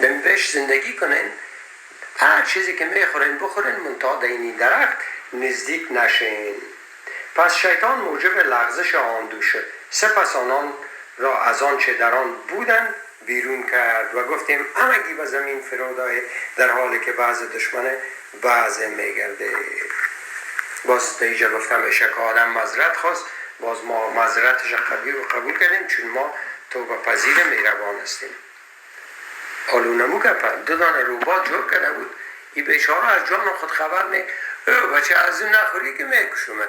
بهش زندگی کنین، هر چیزی که میخورین بخورین، منتها در این درخت نزدیک نشین. پس شیطان موجب لغزش آن شد. سپس آنان را از آن چه در آن بودند بیرون کرد و گفتیم همگی به زمین فرو دهید، در حالی که بعض دشمن بعض میگرده. باز دیجا گفتم اشک آدم معذرت خواست، باز ما معذرتش قبول کردیم، چون ما توبه پذیر مهربان هستیم. حالو نمو که دو دانه روبات جور کرده بود، این بیچاره از جان خود خبر نه، بچه از اون نخوری که میکشومد.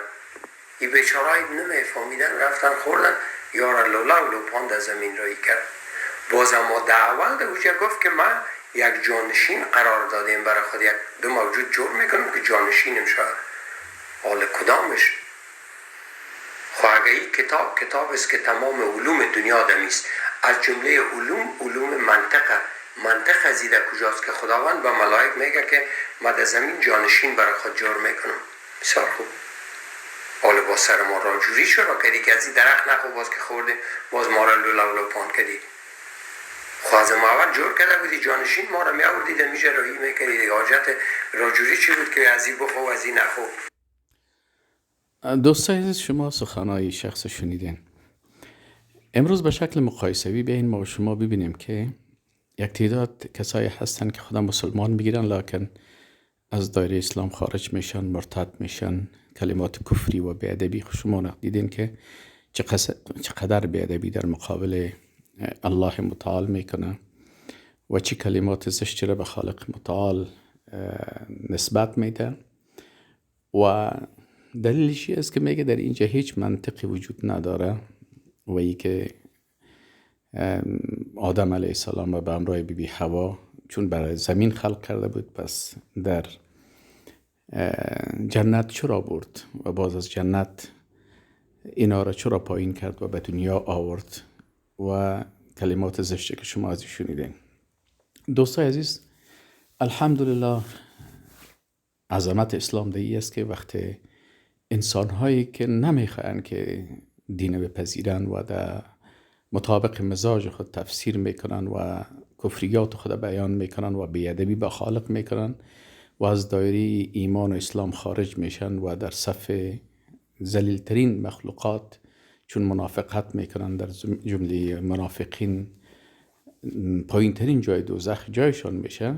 این بیچاره های نمیفهمیدن، رفتن خوردن، یارا لولا و لوپان در زمین رایی کرد. باز اما در اول در اوجه گفت که من یک جانشین قرار دادیم برای خود، یک دو موجود جور میکنم که جانشینم شد. حال کدامش؟ خواه اگه این کتاب است که تمام علوم دنیا دمیست، از جمله علوم منطق ازیده کجاست که خداوند به ملائک میگه که من در زمین جانشین برای خود جور میکنم. بسیار خوب. حالا با سر ما را جوری شد کردی که از این درخت نخو باز که خوردیم، باز ما را لولا پان کردی. خواه ما اول جور کرده بودی جانشین، ما را می آوردی در میشه راهی میکردی. حاجت را جوری چی بود که از این بخو و از این نخو؟ دوستای عزیز، شما سخنهای شخص شنیدین. امروز به شکل مقایسوی بیاین ما و شما ببینیم که یک تعداد کسایی هستن که خدا مسلمان میگیرن لکن از دایره اسلام خارج میشن، مرتد میشن، کلمات کفری و بیادبی. شما دیدین که چقدر بیادبی در مقابل الله متعال میکنه و چه کلمات زشتی را به خالق متعال نسبت میده. و دلیلش است که میگه در اینجا هیچ منطقی وجود نداره و ای که آدم علیه السلام و به همراه بیبی حوا چون برای زمین خلق کرده بود، پس در جنت چرا برد و باز از جنت اینا را چرا پایین کرد و به دنیا آورد و کلمات زشتی که شما ازش شنیدین. دوستای عزیز، الحمدلله عظمت اسلام دیگه است که وقتی انسان هایی که نمیخواهند که دین بپذیرن و در مطابق مزاج خود تفسیر میکنن و کفریات خود بیان میکنن و بیادبی به خالق میکنن و از دایره ایمان و اسلام خارج میشن و در صف ذلیل‌ترین مخلوقات چون منافقت میکنن، در جمله منافقین پایین ترین جای دوزخ جایشان میشه.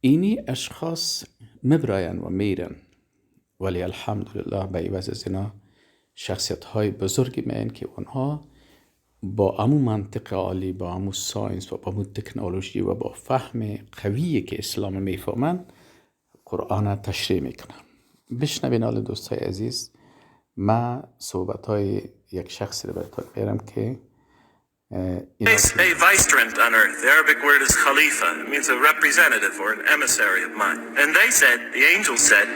اینی اشخاص مبراین و میرن، ولی الحمدلله به عوض از اینا شخصیت های بزرگی میان که اونها با امو منطق عالی، با امو ساینس و با امو تکنولوژی و با فهم قویی که اسلام میفهمن قرآن تشریح میکنن. بشنوین حال دوستای عزیز، من صحبت های یک شخصی رو براتون بیارم که A vicegerent on earth. The Arabic word is khalifa. It means a representative or an emissary of mine. And they said, the angel said,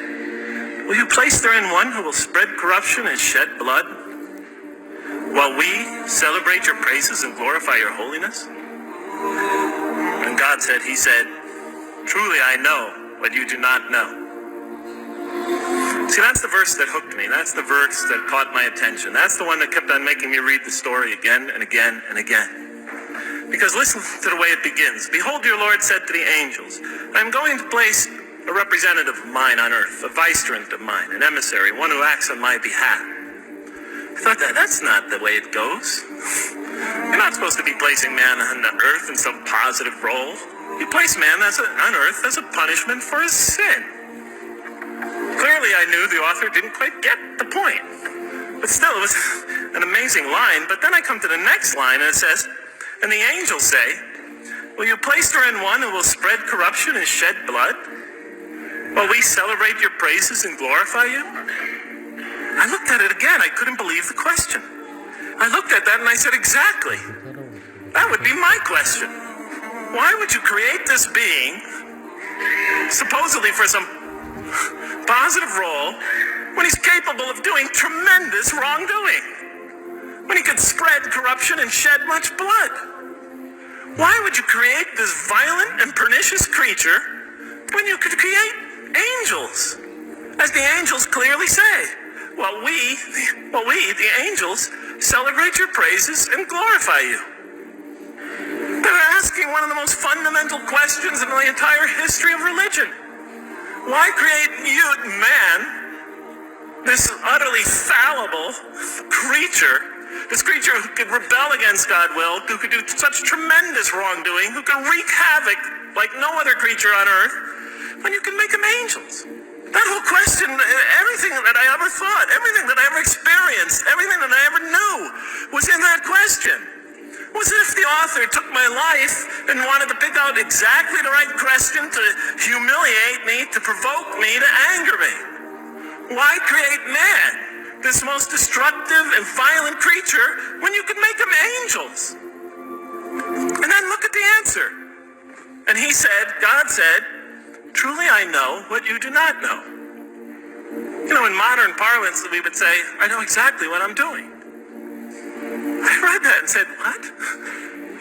will you place therein one who will spread corruption and shed blood while we celebrate your praises and glorify your holiness? And God said, he said, truly I know what you do not know. See, that's the verse that hooked me. That's the verse that caught my attention. That's the one that kept on making me read the story again and again and again. Because listen to the way it begins. Behold, your Lord said to the angels, I'm going to place a representative of mine on earth, a vicegerent of mine, an emissary, one who acts on my behalf. I thought, that's not the way it goes. You're not supposed to be placing man on the earth in some positive role. You place man on earth as a punishment for his sin. Clearly, I knew the author didn't quite get the point. But still, it was an amazing line. But then I come to the next line, and it says, and the angels say, will you place therein one who will spread corruption and shed blood while we celebrate your praises and glorify you? I looked at it again. I couldn't believe the question. I looked at that, and I said, exactly. That would be my question. Why would you create this being, supposedly for some positive role, when he's capable of doing tremendous wrongdoing, when he could spread corruption and shed much blood? Why would you create this violent and pernicious creature when you could create angels? As the angels clearly say, well, we, the angels, celebrate your praises and glorify you. They're asking one of the most fundamental questions in the entire history of religion. Why create man, this utterly fallible creature, this creature who could rebel against God's will, who could do such tremendous wrongdoing, who could wreak havoc like no other creature on earth, when you can make them angels? That whole question, everything that I ever thought, everything that I ever experienced, everything that I ever knew was in that question. It was as if the author took my life and wanted to pick out exactly the right question to humiliate me, to provoke me, to anger me. Why create man, this most destructive and violent creature, when you could make them angels? And then look at the answer. And he said, God said, truly I know what you do not know. You know, in modern parlance, we would say, I know exactly what I'm doing. I read that and said, what?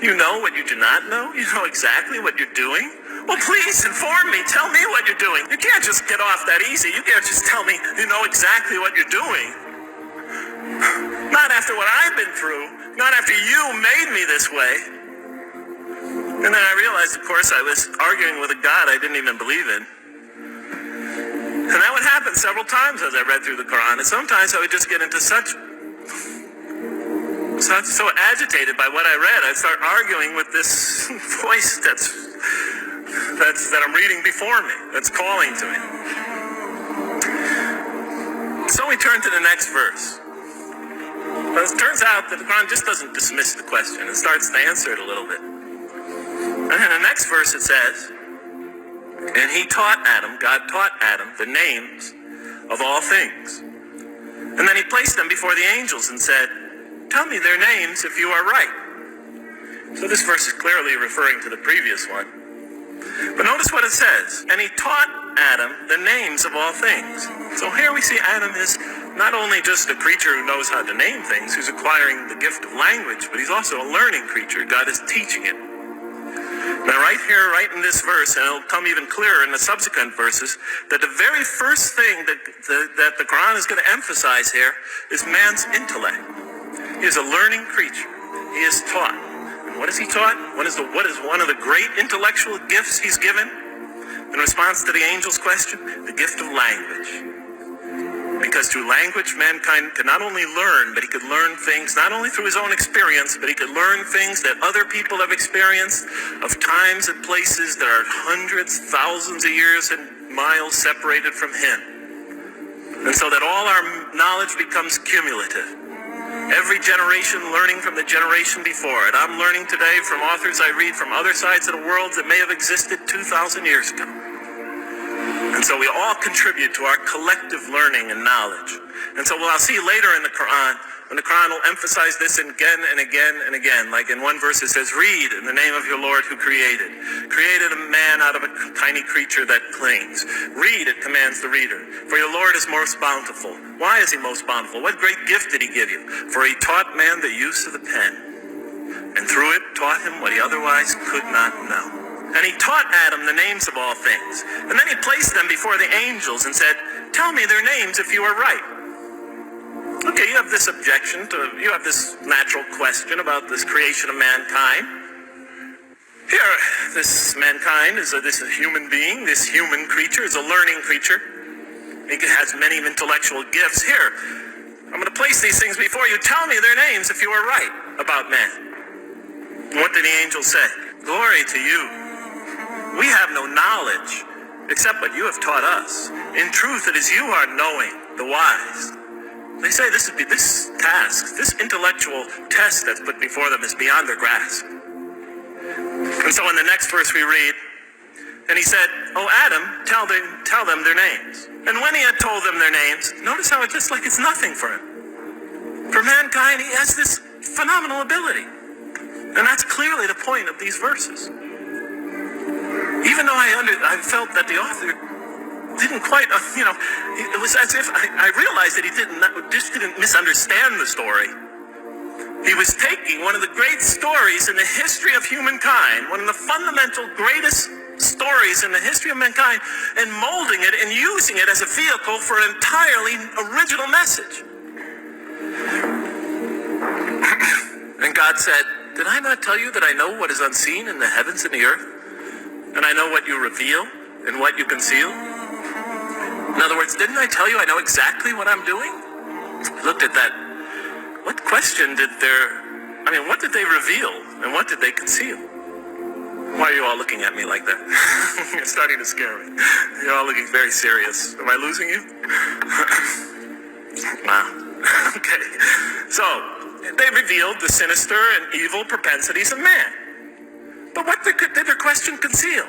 You know what you do not know? You know exactly what you're doing? Well, please inform me. Tell me what you're doing. You can't just get off that easy. You can't just tell me you know exactly what you're doing. Not after what I've been through. Not after you made me this way. And then I realized, of course, I was arguing with a God I didn't even believe in. And that would happen several times as I read through the Quran. And sometimes I would just get into so agitated by what I read, I'd start arguing with this voice that I'm reading before me, that's calling to me. So we turn to the next verse. Well, it turns out that the Quran just doesn't dismiss the question. It starts to answer it a little bit. And in the next verse it says, and he taught Adam, God taught Adam, the names of all things. And then he placed them before the angels and said, tell me their names if you are right. So this verse is clearly referring to the previous one. But notice what it says. And he taught Adam the names of all things. So here we see Adam is not only just a creature who knows how to name things, who's acquiring the gift of language, but he's also a learning creature. God is teaching it. Now right here, right in this verse, and it'll come even clearer in the subsequent verses, that the very first thing that the Quran is going to emphasize here is man's intellect. He is a learning creature. He is taught. And what is he taught? What is one of the great intellectual gifts he's given? In response to the angel's question, the gift of language. Because through language, mankind could not only learn, but he could learn things not only through his own experience, but he could learn things that other people have experienced of times and places that are hundreds, thousands of years and miles separated from him. And so that all our knowledge becomes cumulative. Every generation learning from the generation before it. I'm learning today from authors I read from other sides of the world that may have existed 2,000 years ago. And so we all contribute to our collective learning and knowledge. And so we'll see later in the Quran, when the Quran will emphasize this again and again and again. Like in one verse it says, read in the name of your Lord who created. Created a man out of a tiny creature that clings. Read, it commands the reader. For your Lord is most bountiful. Why is he most bountiful? What great gift did he give you? For he taught man the use of the pen. And through it taught him what he otherwise could not know. And he taught Adam the names of all things. And then he placed them before the angels and said, tell me their names if you are right. Okay, you have this objection you have this natural question about this creation of mankind. Here, this mankind is this human being, this human creature is a learning creature. It has many intellectual gifts. Here, I'm going to place these things before you. Tell me their names if you are right about man. What did the angel say? Glory to you. We have no knowledge except what you have taught us. In truth, it is you who are knowing, the wise. They say this task, this intellectual test that's put before them is beyond their grasp. And so in the next verse we read, and he said, oh Adam, tell them their names. And when he had told them their names, notice how it's just like it's nothing for him. For mankind, he has this phenomenal ability. And that's clearly the point of these verses. Even though I felt that the author didn't quite, it was as if I realized that he didn't misunderstand the story. He was taking one of the great stories in the history of humankind, one of the fundamental greatest stories in the history of mankind, and molding it and using it as a vehicle for an entirely original message. And God said, did I not tell you that I know what is unseen in the heavens and the earth? and I know what you reveal and what you conceal. In other words, didn't I tell you I know exactly what I'm doing? I looked at that. What did they reveal and what did they conceal? Why are you all looking at me like that? You're starting to scare me. You're all looking very serious. Am I losing you? Wow. Okay. So, they revealed the sinister and evil propensities of man. But what did their question conceal?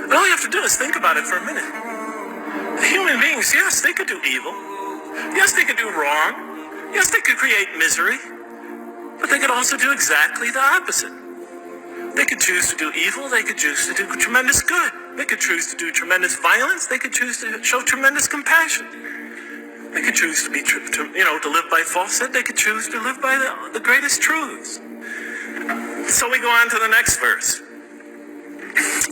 And all you have to do is think about it for a minute. Human beings, yes, they could do evil. Yes, they could do wrong. Yes, they could create misery. But they could also do exactly the opposite. They could choose to do evil. They could choose to do tremendous good. They could choose to do tremendous violence. They could choose to show tremendous compassion. They could choose to be, to live by falsehood. They could choose to live by the greatest truths. So we go on to the next verse.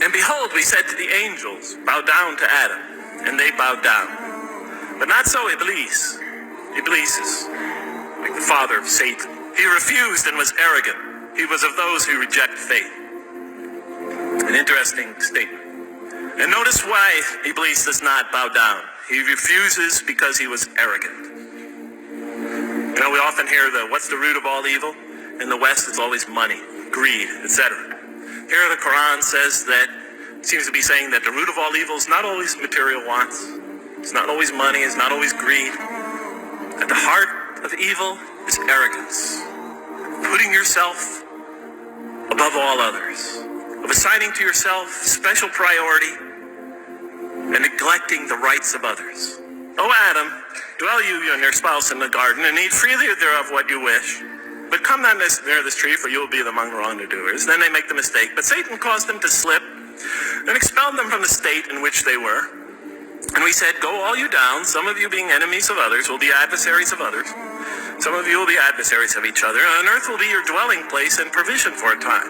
And behold, we said to the angels, bow down to Adam. And they bowed down. But not so Iblis. Iblis is like the father of Satan. He refused and was arrogant. He was of those who reject faith. An interesting statement. And notice why Iblis does not bow down. He refuses because he was arrogant. We often hear what's the root of all evil? In the West, it's always money, greed, etc. Here the Quran says that, seems to be saying that the root of all evil is not always material wants. It's not always money, it's not always greed. At the heart of evil is arrogance. Putting yourself above all others. Of assigning to yourself special priority and neglecting the rights of others. O Adam, dwell you and your spouse in the garden and eat freely thereof what you wish. But come not near this tree, for you will be among wrongdoers. Then they make the mistake. But Satan caused them to slip and expelled them from the state in which they were. And we said, go all you down, some of you being enemies of others will be adversaries of others. Some of you will be adversaries of each other, and earth will be your dwelling place and provision for a time.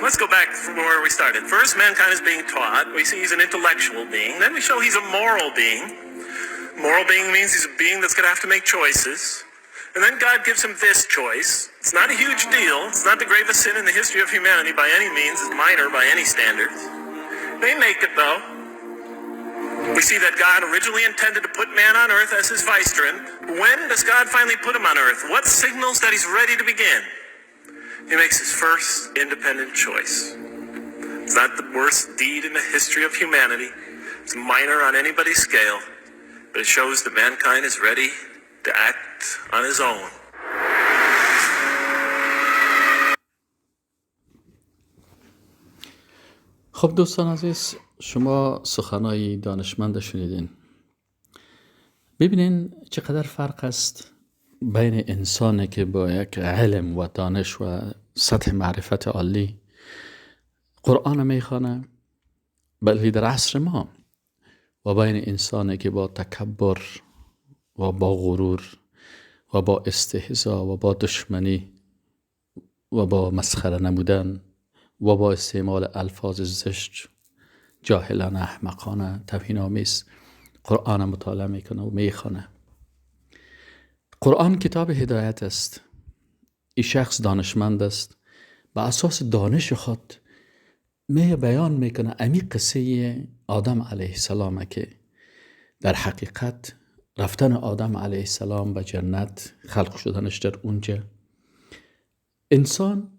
Let's go back from where we started. First, mankind is being taught. We see he's an intellectual being. Then we show he's a moral being. Moral being means he's a being that's going to have to make choices. And then God gives him this choice. It's not a huge deal. It's not the gravest sin in the history of humanity by any means. It's minor by any standards. They make it, though. We see that God originally intended to put man on earth as his vicegerent. When does God finally put him on earth? What signals that he's ready to begin? He makes his first independent choice. It's not the worst deed in the history of humanity. It's minor on anybody's scale. But it shows that mankind is ready to act on his own. خب دوستان عزیز، شما سخنهای دانشمند شنیدین. ببینین چقدر فرق است بین انسانی که با یک علم و دانش و سطح معرفت عالی قرآن میخوانه، بلکه در عصر ما، و بین انسانی که با تکبر و با غرور و با استهزا و با دشمنی و با مسخره نمودن و با استعمال الفاظ زشت، جاهلانه، احمقانه، توهین‌آمیز قرآن مطالعه میکنه و میخوانه. قرآن کتاب هدایت است. این شخص دانشمند است، به اساس دانش خود بیان میکنه امی قصه آدم علیه السلام که در حقیقت رفتن آدم علیه السلام به جنت، خلق شدنش در اونجا، انسان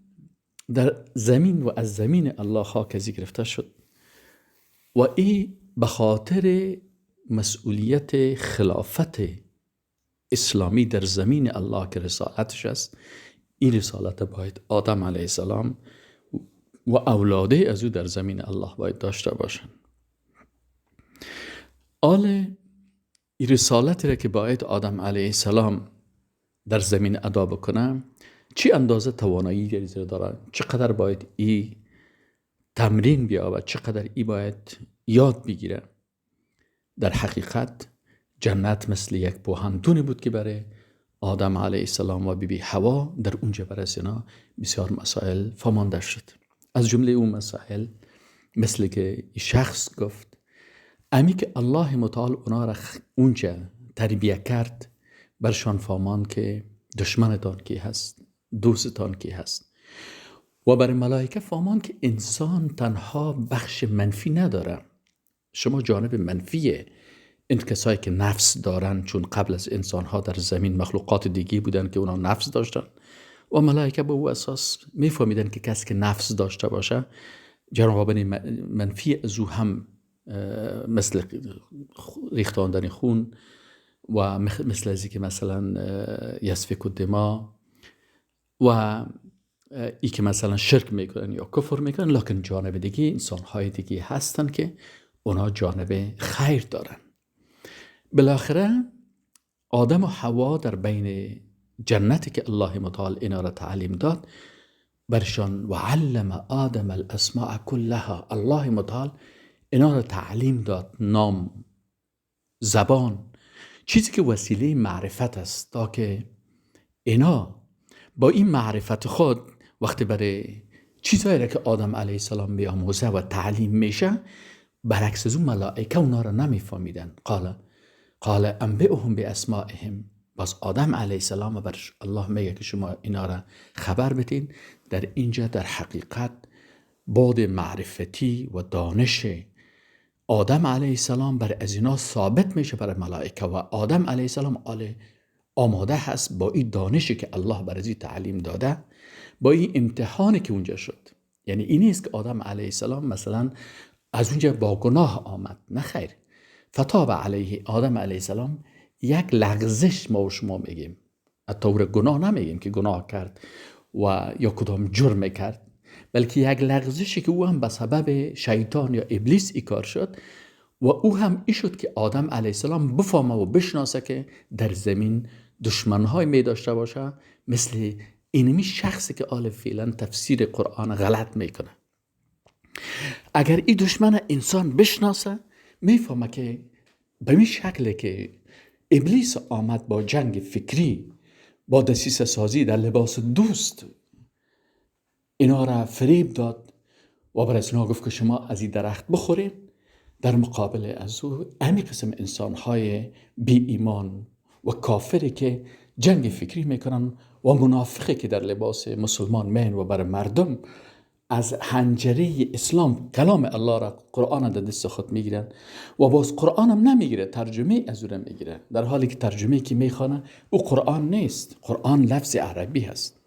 در زمین و از زمین الله خاک ازی گرفته شد و این به خاطر مسئولیت خلافت اسلامی در زمین الله که رسالتش است. این رسالت باید آدم علیه السلام و اولاده از او در زمین الله باید داشته باشند. این رسالتی را که باید آدم علیه السلام در زمین ادا بکنه، چی اندازه توانایی داره، چقدر باید این تمرین بیاید، چقدر این باید یاد بگیره. در حقیقت جنت مثل یک بوهندونی بود که برای آدم علیه السلام و بیبی حوا در اونجا برای زنا بسیار مسائل فامانده شد. از جمله اون مسائل مثل که این شخص گفت، امی که الله متعال اونا را اونجا تربیه کرد، برشان فامان که دشمنتان کی هست، دوستتان کی هست. و برای ملائکه فهمان که انسان تنها بخش منفی نداره. شما جانب منفی این کسایی که نفس دارن، چون قبل از انسانها در زمین مخلوقات دیگی بودن که اونا نفس داشتن و ملائکه به او اساس میفهمیدن که کسی که نفس داشته باشه جنبه منفی از او هم مثل ریختاندن خون و مثل ازی که مثلا یسفک الدماء و ای که مثلا شرک میکنن یا کفر میکنن، لکن جانب دیگه انسانهای دیگه هستن که اونا جانب خیر دارن. بالاخره آدم و حوا در بین جنتی که الله متعال اینا را تعلیم داد برشان و علم آدم الاسماء كلها، الله متعال اینا را تعلیم داد، نام، زبان، چیزی که وسیله معرفت است، تا که اینا با این معرفت خود وقتی برای چیزهایی را که آدم علیه السلام بیاموزه و تعلیم میشه، برعکس از اون ملائکه اونا را نمیفهمیدن. قال انبئهم باسمائهم. باز آدم علیه السلام و بر الله میگه که شما اینا را خبر بدین. در اینجا در حقیقت بعد معرفتی و دانش آدم علیه السلام بر از اینا ثابت میشه برای ملائکه و آدم علیه السلام آماده هست با این دانشی که الله بر ازی تعلیم داده، با این امتحانی که اونجا شد. یعنی این نیست که آدم علیه السلام مثلا از اونجا با گناه آمد، نه خیر. فتاب علیه، آدم علیه السلام یک لغزش ما و شما میگیم، طور گناه نمیگیم که گناه کرد و یا کدام جرم کرد، بلکه یک لغزشی که او هم به سبب شیطان یا ابلیس ای کار شد و او هم ای شد که آدم علیه السلام بفهمه و بشناسه که در زمین دشمنهای می داشته باشه، مثل اینمی شخصی که آل فعلا تفسیر قرآن غلط میکنه. اگر این دشمن انسان بشناسه میفهمه که به این شکل که ابلیس آمد با جنگ فکری، با دسیسه سازی در لباس دوست اینا را فریب داد و برای اینا گفت که شما از این درخت بخورید، در مقابل از او همین قسم انسانهای بی ایمان و کافری که جنگ فکری میکنن و منافقی که در لباس مسلمان مین و برای مردم از حنجره اسلام کلام الله را، قرآن در دست خود میگیرن و باز قرآن هم نمیگیره، ترجمه از او را میگیره، در حالی که ترجمه که میخوانه او قرآن نیست. قرآن لفظ عربی هست،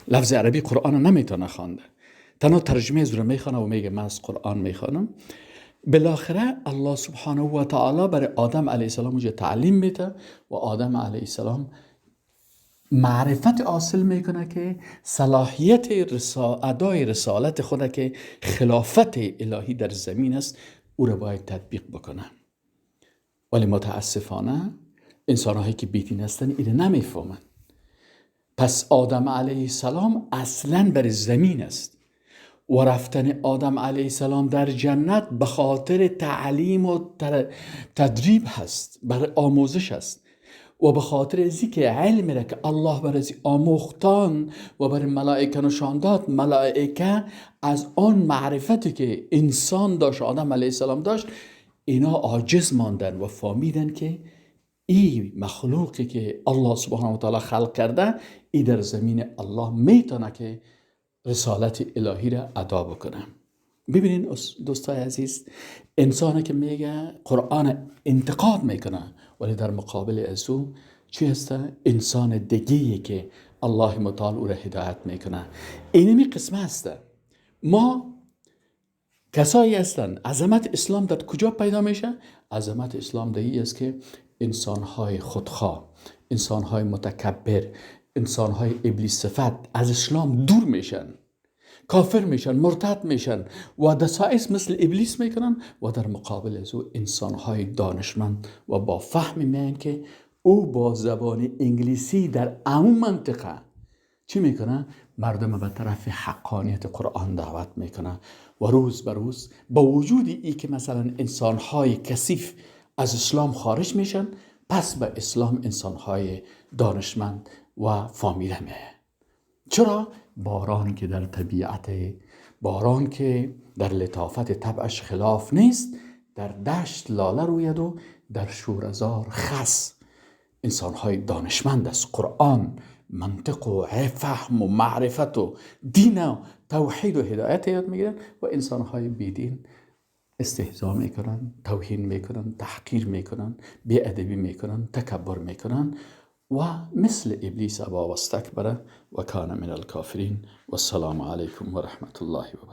لفظ عربی قرآن نمیتونه خوانده، تنها ترجمه از او را میخوانه و میگه من از قرآن میخوانم. بالاخره الله سبحانه و تعالی برای آدم علیه السلام اونجا تعلیم میده و آدم علیه السلام معرفت حاصل میکنه که صلاحیت ادای رسالت خود که خلافت الهی در زمین است او را باید تطبیق بکنه. ولی متاسفانه انسانهایی که بیدین هستن اینو نمیفهمن. پس آدم علیه السلام اصلاً بر زمین است و رفتن آدم علیه السلام در جنت به خاطر تعلیم و تدریب هست، بر آموزش است و به خاطر ازی که علم را که الله بر ازی آموختان و بر ملائکه نشان داد، ملائکه از آن معرفتی که انسان داشت، آدم علیه السلام داشت، اینا عاجز ماندن و فهمیدن که این مخلوقی که الله سبحانه و تعالی خلق کرده، این در زمین الله میتونه که رسالت الهی را ادا بکنه. ببینین دوستای عزیز، انسانی که میگه قرآن انتقاد میکنه ولی در مقابل از او چی هست؟ انسان دیگه‌ای که الله متعال او را هدایت میکنه. اینمی قسمه هست. ما کسایی هستن. عظمت اسلام در کجا پیدا میشه؟ عظمت اسلام در این است که انسانهای خودخواه، انسانهای متکبر، انسانهای ابلیس صفت از اسلام دور میشن، کافر میشن، مرتد میشن و دسائس مثل ابلیس میکنن و در مقابل از او انسانهای دانشمند و با فهم میگن که او با زبان انگلیسی در عموم منطقه چی میکنه؟ مردم به طرف حقانیت قرآن دعوت میکنه و روز به روز با وجود ای که مثلا انسانهای کثیف از اسلام خارج میشن، پس به اسلام انسانهای دانشمند و فامیله میه. چرا؟ باران که در طبیعت، باران که در لطافت طبعش خلاف نیست، در دشت لاله روید و در شورزار خس. انسانهای دانشمند است. قرآن منطق و فهم و معرفت و دین و توحید و هدایت یاد میگیرن و انسانهای بیدین استهزا میکنن، توهین میکنن، تحقیر میکنن، بی‌ادبی میکنن، تکبر میکنن و مثل ابلیس ابا و استکبر و کان من الکافرین. و السلام علیکم و رحمت الله و برکاته.